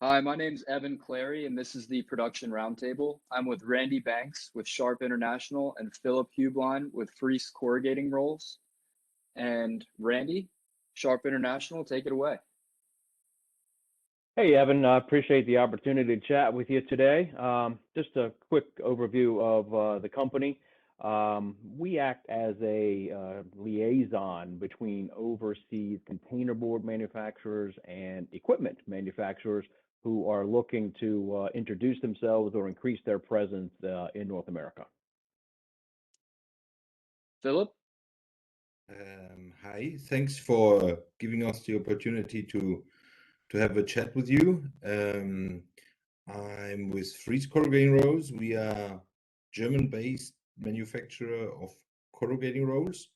Hi, my name's Evan Clary, and this is the Production Roundtable. I'm with Randy Banks with Sharp International and Philipp Heublein with FRIESE Corrugating Rolls. And Randy, Sharp International, take it away. Hey, Evan, I appreciate the opportunity to chat with you today. Just a quick overview of the company. We act as a liaison between overseas containerboard manufacturers and equipment manufacturers who are looking to introduce themselves or increase their presence in North America. Philipp? Hi, thanks for giving us the opportunity to have a chat with you. I'm with FRIESE Corrugating Rolls. We are German-based manufacturer of corrugating rolls,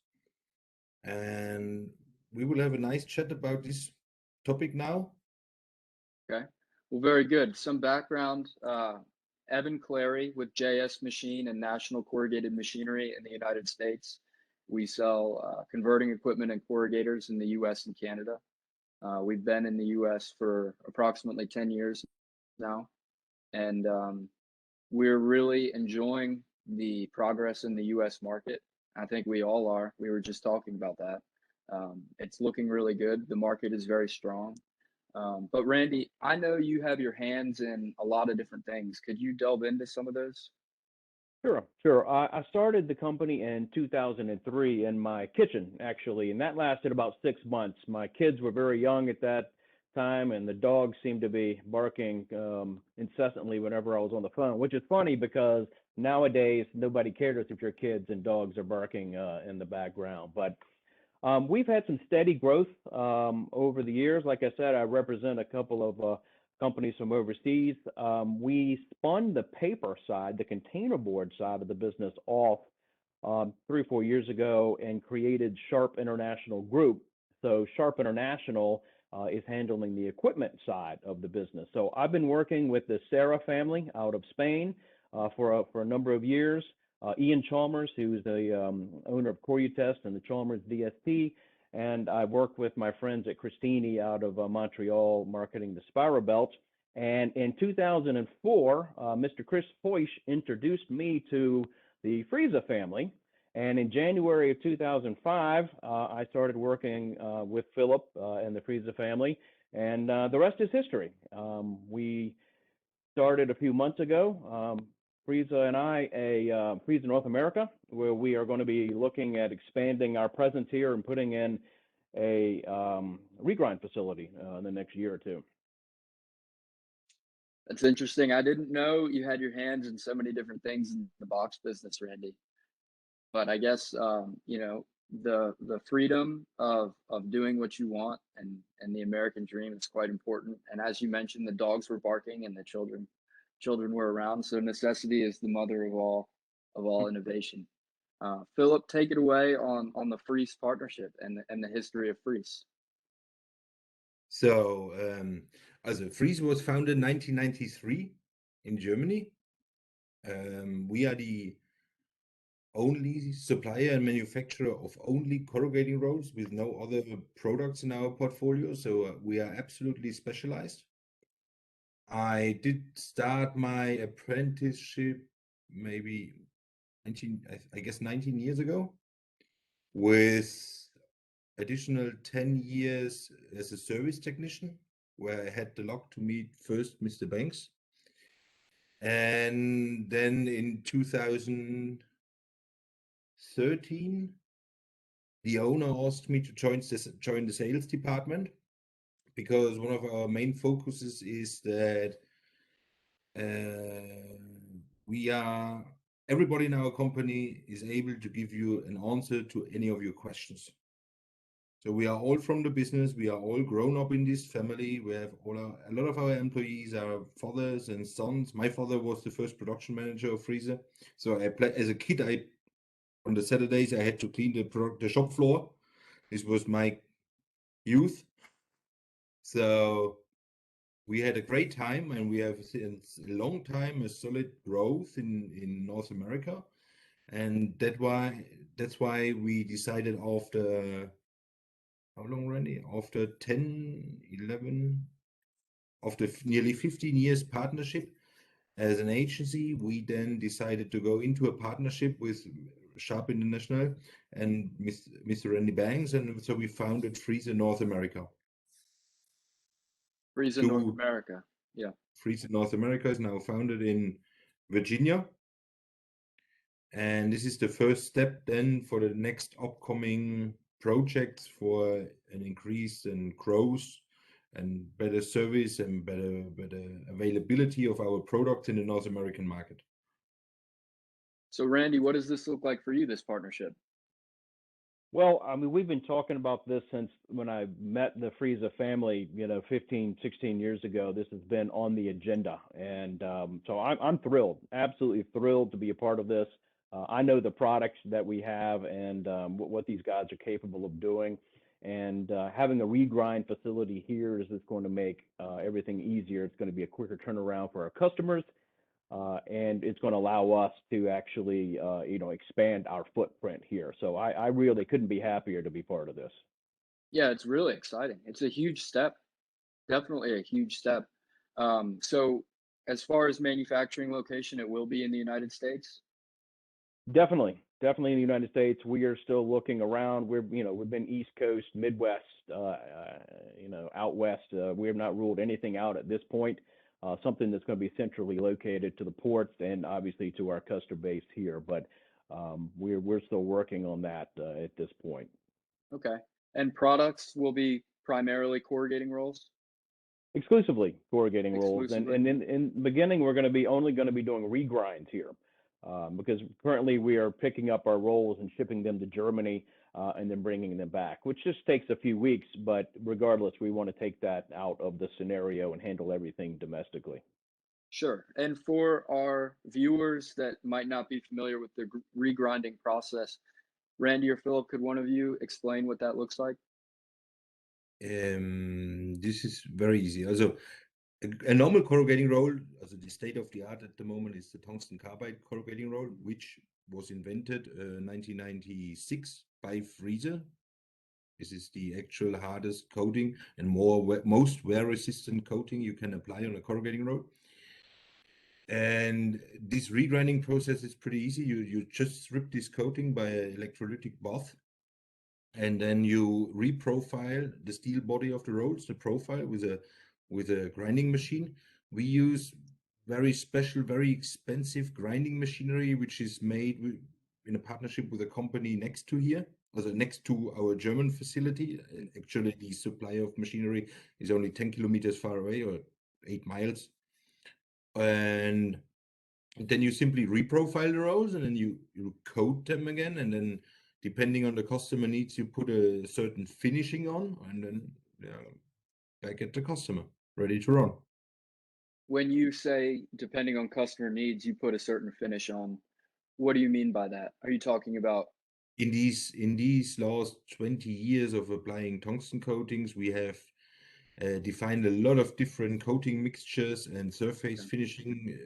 and we will have a nice chat about this topic now. Okay, well, very good. Some background, Evan Clary with JS Machine and National Corrugated Machinery in the United States. We sell converting equipment and corrugators in the US and Canada. We've been in the US for approximately 10 years now, and we're really enjoying the progress in the US market. I think we all are. We were just talking about that. It's looking really good. The market is very strong. But Randy, I know you have your hands in a lot of different things. Could you delve into some of those? Sure. I started the company in 2003 in my kitchen, actually, and that lasted about 6 months. My kids were very young at that time, and the dogs seemed to be barking incessantly whenever I was on the phone, which is funny because nowadays nobody cares if your kids and dogs are barking in the background. But we've had some steady growth over the years. Like I said, I represent a couple of companies from overseas. We spun the paper side, the containerboard side of the business off 3 or 4 years ago and created Sharp International Group. So Sharp International is handling the equipment side of the business. So I've been working with the Serra family out of Spain for a number of years. Ian Chalmers, who's the owner of Corutest and the Chalmers DST, and I worked with my friends at Christini out of Montreal marketing the Spiral Belt. And in 2004, Mr. Chris Foysh introduced me to the FRIESE family. And in January of 2005, I started working with Philipp and the FRIESE family, and the rest is history. We started a few months ago. FRIESE and I, FRIESE North America, where we are going to be looking at expanding our presence here and putting in a regrind facility in the next year or two. That's interesting. I didn't know you had your hands in so many different things in the box business, Randy. But I guess the freedom of doing what you want and the American dream is quite important. And as you mentioned, the dogs were barking and the children were around. So necessity is the mother of all innovation. Philipp, take it away on the FRIESE partnership and the history of FRIESE. So, FRIESE was founded in 1993 in Germany. We are the only supplier and manufacturer of only corrugating rolls with no other products in our portfolio. So we are absolutely specialized. I did start my apprenticeship maybe 19 years ago, with additional 10 years as a service technician, where I had the luck to meet first Mr. Banks. And then in 2013, the owner asked me to join the sales department, because one of our main focuses is that everybody in our company is able to give you an answer to any of your questions. So we are all from the business. We are all grown up in this family. We have a lot of our employees are fathers and sons. My father was the first production manager of FRIESE. So as a kid, on the Saturdays, I had to clean the shop floor. This was my youth. So we had a great time, and we have since a long time a solid growth in North America. And that's why we decided after, how long, Randy? After 10, 11, after nearly 15 years partnership as an agency, we then decided to go into a partnership with Sharp International and Mr. Randy Banks, and so we founded FRIESE North America. FRIESE North America, yeah. FRIESE North America is now founded in Virginia, and this is the first step then for the next upcoming projects for an increase in growth and better service and better availability of our products in the North American market. So Randy, what does this look like for you, this partnership? Well, I mean, we've been talking about this since when I met the FRIESE family, 15, 16 years ago. This has been on the agenda. And so I'm thrilled, absolutely thrilled to be a part of this. I know the products that we have and what these guys are capable of doing. And having a regrind facility here is just going to make everything easier. It's going to be a quicker turnaround for our customers. And it's going to allow us to actually, expand our footprint here. So I really couldn't be happier to be part of this. Yeah, it's really exciting. It's a huge step, definitely a huge step. So as far as manufacturing location, it will be in the United States? Definitely in the United States. We are still looking around. We've been East Coast, Midwest, out West. We have not ruled anything out at this point. Something that's going to be centrally located to the ports and obviously to our customer base here. But we're still working on that at this point. Okay. And products will be primarily corrugating rolls? Exclusively corrugating rolls, and Exclusively. in the beginning we're going to be only going to be doing regrinds here, because currently we are picking up our rolls and shipping them to Germany and then bringing them back, which just takes a few weeks. But regardless, we want to take that out of the scenario and handle everything domestically. Sure. And for our viewers that might not be familiar with the regrinding process, Randy or Philip, could one of you explain what that looks like? This is very easy. Also, a normal corrugating roll, also the state of the art at the moment is the tungsten carbide corrugating roll, which was invented 1996 by FRIESE. This is the actual hardest coating and most wear-resistant coating you can apply on a corrugating roll. And this regrinding process is pretty easy. You just strip this coating by an electrolytic bath, and then you reprofile the steel body of the rolls, the profile with a grinding machine. We use very special, very expensive grinding machinery, which is made in a partnership with a company next to here, also next to our German facility. Actually, the supplier of machinery is only 10 kilometers far away, or 8 miles. And then you simply reprofile the rolls, and then you coat them again, and then depending on the customer needs, you put a certain finishing on, and then back at the customer, ready to run. When you say depending on customer needs, you put a certain finish on, what do you mean by that? Are you talking about? In these last 20 years of applying tungsten coatings, we have defined a lot of different coating mixtures and surface finishing,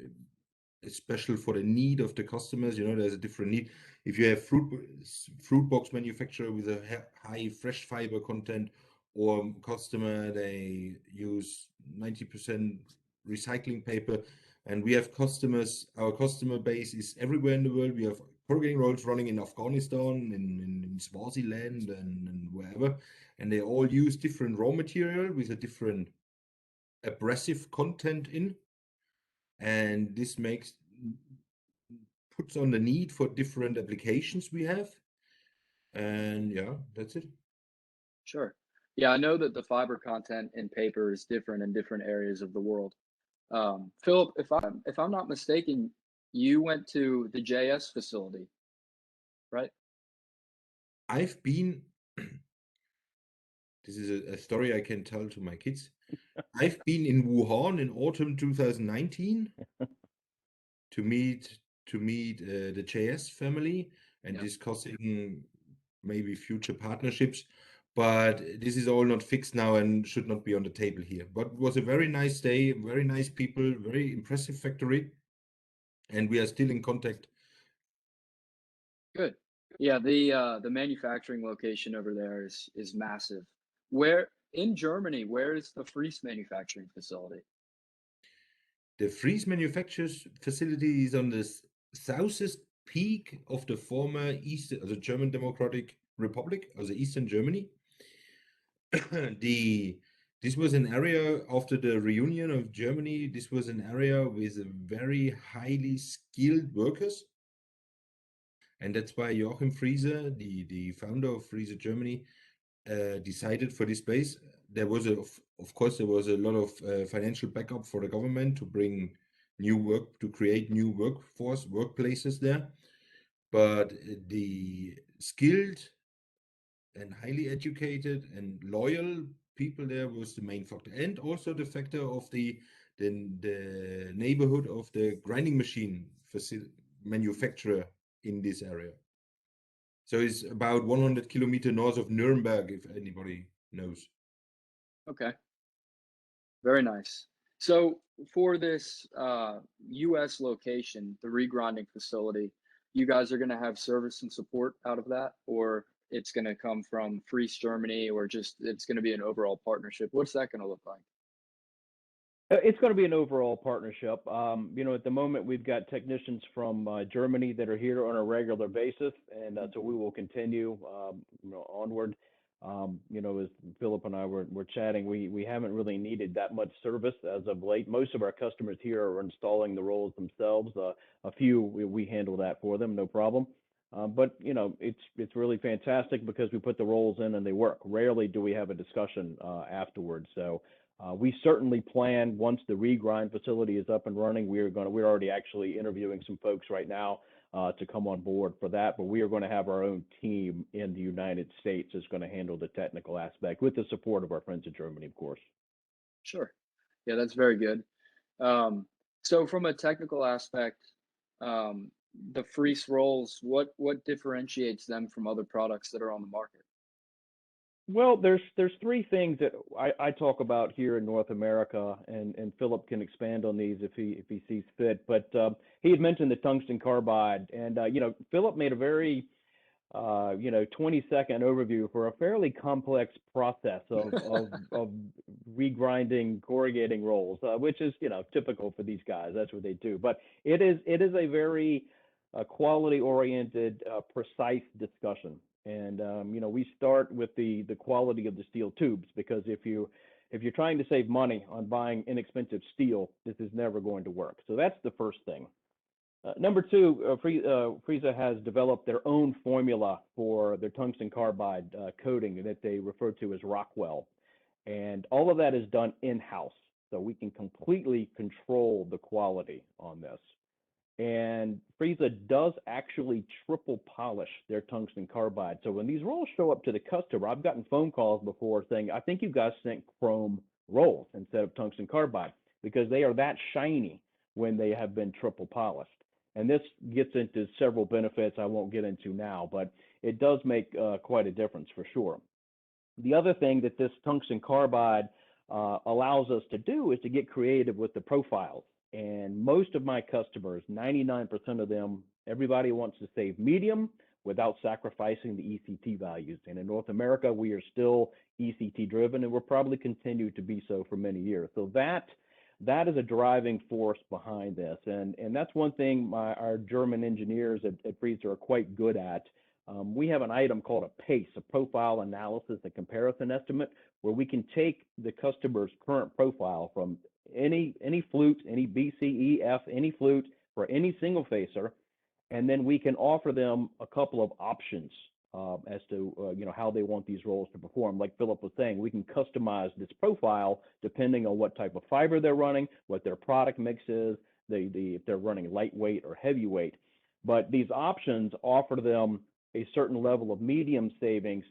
special for the need of the customers. There's a different need. If you have fruit box manufacturer with a high fresh fiber content, or customer, they use 90% recycling paper. And we have customers, our customer base is everywhere in the world. We have corrugating rolls running in Afghanistan, in Swaziland, and wherever. And they all use different raw material with a different abrasive content in. And this puts on the need for different applications we have. And yeah, that's it. Sure. Yeah, I know that the fiber content in paper is different in different areas of the world. Philip, if I'm not mistaken, you went to the JS facility, right? I've been, this is a story I can tell to my kids. I've been in Wuhan in autumn 2019 to meet the JS family and discussing maybe future partnerships. But this is all not fixed now and should not be on the table here. But it was a very nice day, very nice people, very impressive factory, and we are still in contact. Good. Yeah, the manufacturing location over there is massive. Where In Germany, where is the FRIESE manufacturing facility? The FRIESE manufacturers facility is on the southeast peak of the former the German Democratic Republic, also Eastern Germany. This was an area after the reunion of Germany. This was an area with a very highly skilled workers, and that's why Joachim Friese, the founder of Friese Germany, decided for this space. There was of course, there was a lot of financial backup for the government to bring to create new workplaces there. But the skilled and highly educated and loyal people there was the main factor, and also the factor of the neighborhood of the grinding machine manufacturer in this area. So it's about 100 kilometers north of Nuremberg, if anybody knows. Okay, very nice. So for this US location, the regrinding facility, you guys are going to have service and support out of that, or it's going to come from FRIESE Germany, or just it's going to be an overall partnership? What's that going to look like? It's going to be an overall partnership. At the moment, we've got technicians from Germany that are here on a regular basis, and so we will continue, onward. As Philip and I were chatting, we haven't really needed that much service as of late. Most of our customers here are installing the rolls themselves. A few we handle that for them, no problem. But it's really fantastic because we put the rolls in and they work. Rarely do we have a discussion afterwards. So. We certainly plan, once the regrind facility is up and running, we're already actually interviewing some folks right now to come on board for that, but we are going to have our own team in the United States that's going to handle the technical aspect with the support of our friends in Germany, of course. Sure. Yeah, that's very good. So from a technical aspect, the FRIESE rolls, what differentiates them from other products that are on the market? Well, there's three things that I talk about here in North America, and Philip can expand on these if he sees fit. But he had mentioned the tungsten carbide, and Philip made a very 20-second overview for a fairly complex process of regrinding corrugating rolls, which is typical for these guys. That's what they do. But it is a very quality-oriented, precise discussion. And we start with the quality of the steel tubes, because if you're trying to save money on buying inexpensive steel, this is never going to work. So that's the first thing. Number two, FRIESE has developed their own formula for their tungsten carbide coating that they refer to as Rockwell. And all of that is done in-house. So we can completely control the quality on this. And FRIESE does actually triple polish their tungsten carbide. So when these rolls show up to the customer, I've gotten phone calls before saying, I think you guys sent chrome rolls instead of tungsten carbide, because they are that shiny when they have been triple polished. And this gets into several benefits I won't get into now, but it does make quite a difference for sure. The other thing that this tungsten carbide allows us to do is to get creative with the profiles. And most of my customers, 99% of them, everybody wants to save medium without sacrificing the ECT values. And in North America, we are still ECT driven, and we'll probably continue to be so for many years. So that is a driving force behind this. And that's one thing our German engineers at FRIESE are quite good at. We have an item called a PACE, a profile analysis and comparison estimate, where we can take the customer's current profile from any flute, any BCEF, any flute for any single facer, and then we can offer them a couple of options as to how they want these rolls to perform. Like Philip was saying, we can customize this profile depending on what type of fiber they're running, what their product mix is, if they're running lightweight or heavyweight. But these options offer them a certain level of medium savings,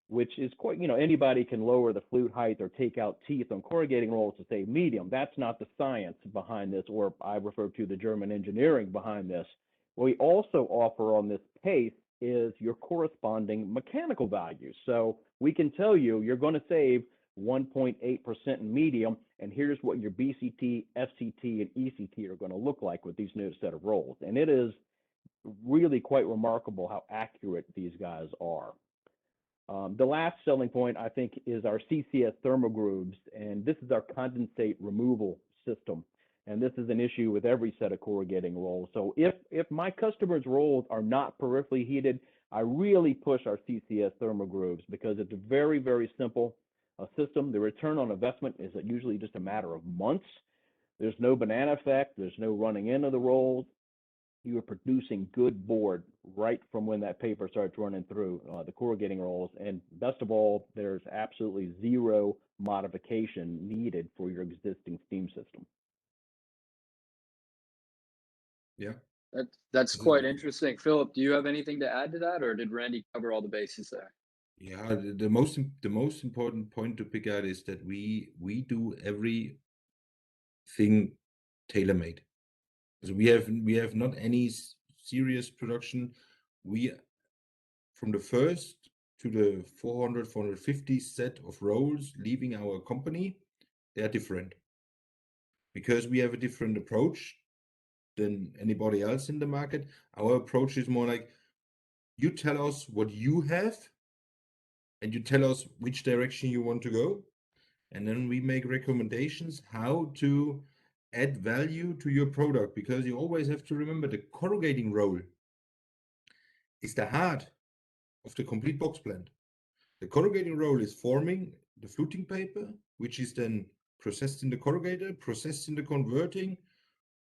which is quite, anybody can lower the flute height or take out teeth on corrugating rolls to save medium. That's not the science behind this, or I refer to the German engineering behind this. What we also offer on this PACE is your corresponding mechanical values. So we can tell you you're going to save 1.8% in medium, and here's what your BCT, FCT, and ECT are going to look like with these new set of rolls. And it is really quite remarkable how accurate these guys are. The last selling point, I think, is our CCS thermal grooves, and this is our condensate removal system. And this is an issue with every set of corrugating rolls. So if my customers' rolls are not peripherally heated, I really push our CCS thermal grooves because it's a very, very simple system. The return on investment is usually just a matter of months. There's no banana effect. There's no running into the rolls. You are producing good board right from when that paper starts running through the corrugating rolls. And best of all, there's absolutely zero modification needed for your existing steam system. Yeah. That's quite interesting. Philip, do you have anything to add to that, or did Randy cover all the bases there? Yeah, the most important point to pick out is that we do everything tailor-made. So we have not any serious production. We from the first to the 400, 450 set of rolls leaving our company, they are different because we have a different approach than anybody else in the market. Our approach is more like you tell us what you have and you tell us which direction you want to go. And then we make recommendations how to add value to your product, because you always have to remember the corrugating roll is the heart of the complete box plant. The corrugating roll is forming the fluting paper, which is then processed in the corrugator, processed in the converting,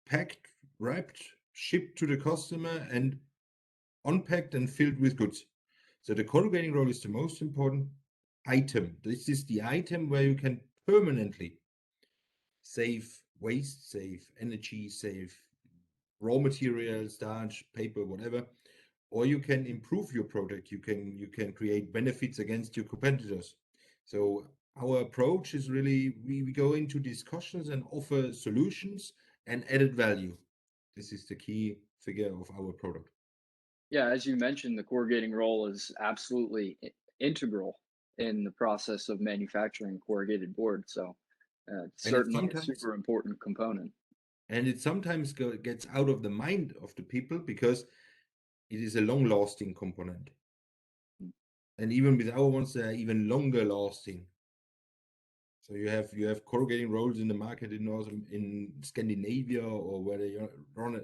packed, wrapped, shipped to the customer, and unpacked and filled with goods. So the corrugating roll is the most important item. This is the item where you can permanently save waste, save energy, save raw material, starch, paper, whatever, or you can improve your product. You can create benefits against your competitors. So our approach is really we go into discussions and offer solutions and added value. This is the key figure of our product. Yeah, as you mentioned, the corrugating roll is absolutely integral in the process of manufacturing corrugated board. So it's And it certainly a sometimes super important component. gets out of the mind of the people because it is a long-lasting component. And even with our ones, they are even longer lasting. So you have corrugating rolls in the market in Scandinavia, or where they run a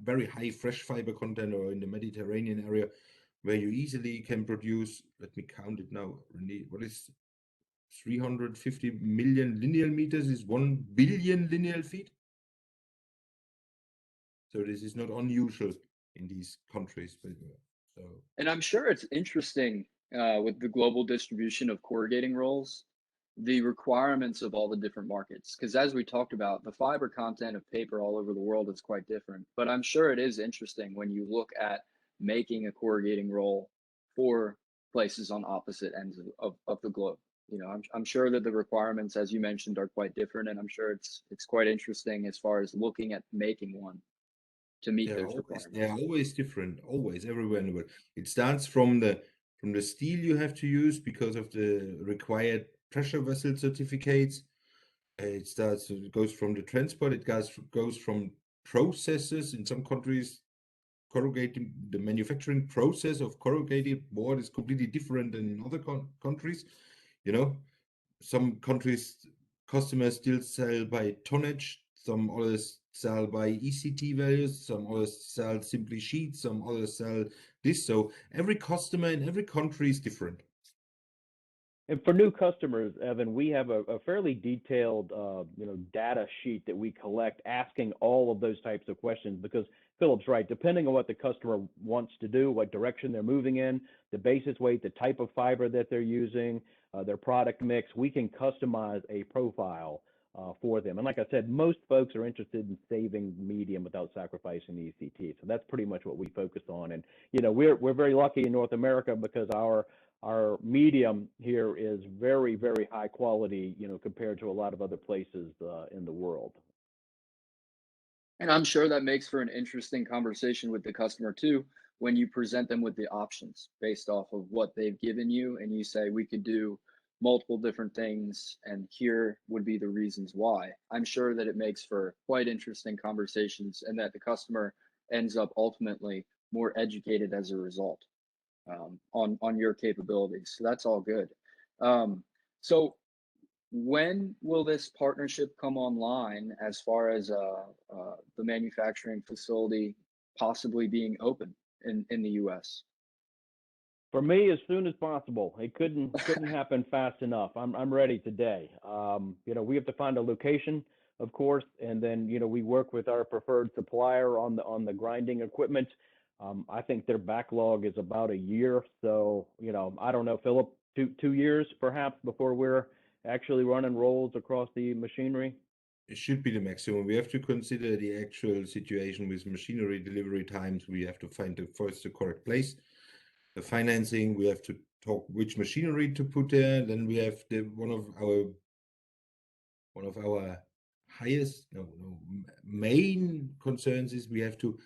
very high fresh fiber content, or in the Mediterranean area, where you easily can produce, let me count it now, Randy, what is 350 million linear meters is 1 billion linear feet. So this is not unusual in these countries. So And I'm sure it's interesting with the global distribution of corrugating rolls, the requirements of all the different markets. Because as we talked about, the fiber content of paper all over the world is quite different. But I'm sure it is interesting when you look at making a corrugating roll for places on opposite ends of the globe. You know, I'm sure that the requirements, as you mentioned, are quite different, and I'm sure it's quite interesting as far as looking at making one to meet those they're requirements. always different, always everywhere in the world. It starts from the steel you have to use because of the required pressure vessel certificates. It goes from the transport, it goes from processes. In some countries, corrugating, the manufacturing process of corrugated board is completely different than in other countries. You know, some countries customers still sell by tonnage, some others sell by ECT values, some others sell simply sheets, some others sell this. So every customer in every country is different. And for new customers, Evan, we have a fairly detailed, data sheet that we collect, asking all of those types of questions. Because Philip's right, depending on what the customer wants to do, what direction they're moving in, the basis weight, the type of fiber that they're using, their product mix, we can customize a profile for them. And like I said, most folks are interested in saving medium without sacrificing the ECT. So that's pretty much what we focus on. And we're very lucky in North America because our medium here is very, very high quality, compared to a lot of other places in the world. And I'm sure that makes for an interesting conversation with the customer too, when you present them with the options based off of what they've given you, and you say, we could do multiple different things, and here would be the reasons why. I'm sure that it makes for quite interesting conversations, and that the customer ends up ultimately more educated as a result. on your capabilities. So that's all good. So when will this partnership come online as far as the manufacturing facility possibly being open in the U.S.? For me, as soon as possible. It couldn't happen fast enough. I'm ready today. We have to find a location, of course, and then we work with our preferred supplier on the grinding equipment. I think their backlog is about a year. So I don't know, Philip, 2 years perhaps before we're actually running rolls across the machinery. It should be the maximum. We have to consider the actual situation with machinery delivery times. We have to find first the correct place. The financing, we have to talk which machinery to put there. Then we have one of our main concerns is we have to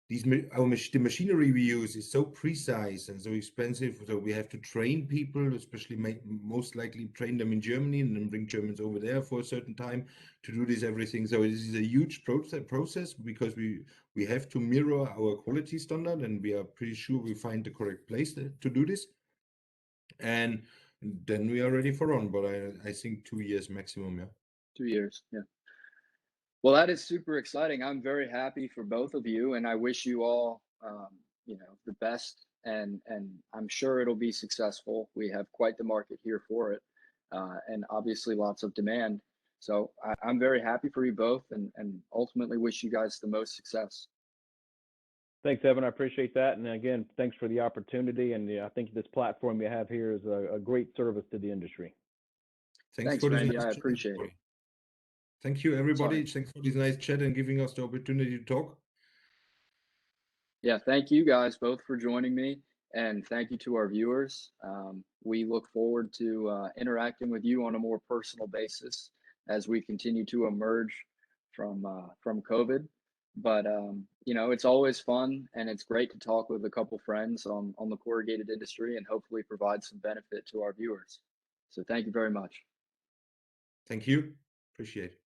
the machinery we use is so precise and so expensive, so we have to train people, especially most likely train them in Germany and then bring Germans over there for a certain time to do this everything. So this is a huge process because we have to mirror our quality standard, and we are pretty sure we find the correct place to do this, and then we are ready for on. But I think 2 years maximum. Yeah. 2 years. Yeah. Well, that is super exciting. I'm very happy for both of you, and I wish you all, the best. And I'm sure it'll be successful. We have quite the market here for it, and obviously lots of demand. So I'm very happy for you both, and ultimately wish you guys the most success. Thanks, Evan. I appreciate that. And again, thanks for the opportunity. And I think this platform you have here is a great service to the industry. Thanks, for this Randy. nice I chat, appreciate it. everybody. Thank you, everybody. Sorry. Thanks for this nice chat and giving us the opportunity to talk. Yeah, thank you guys both for joining me, and thank you to our viewers. We look forward to interacting with you on a more personal basis as we continue to emerge from COVID. But it's always fun, and it's great to talk with a couple friends on the corrugated industry and hopefully provide some benefit to our viewers. So thank you very much. Thank you. Appreciate it.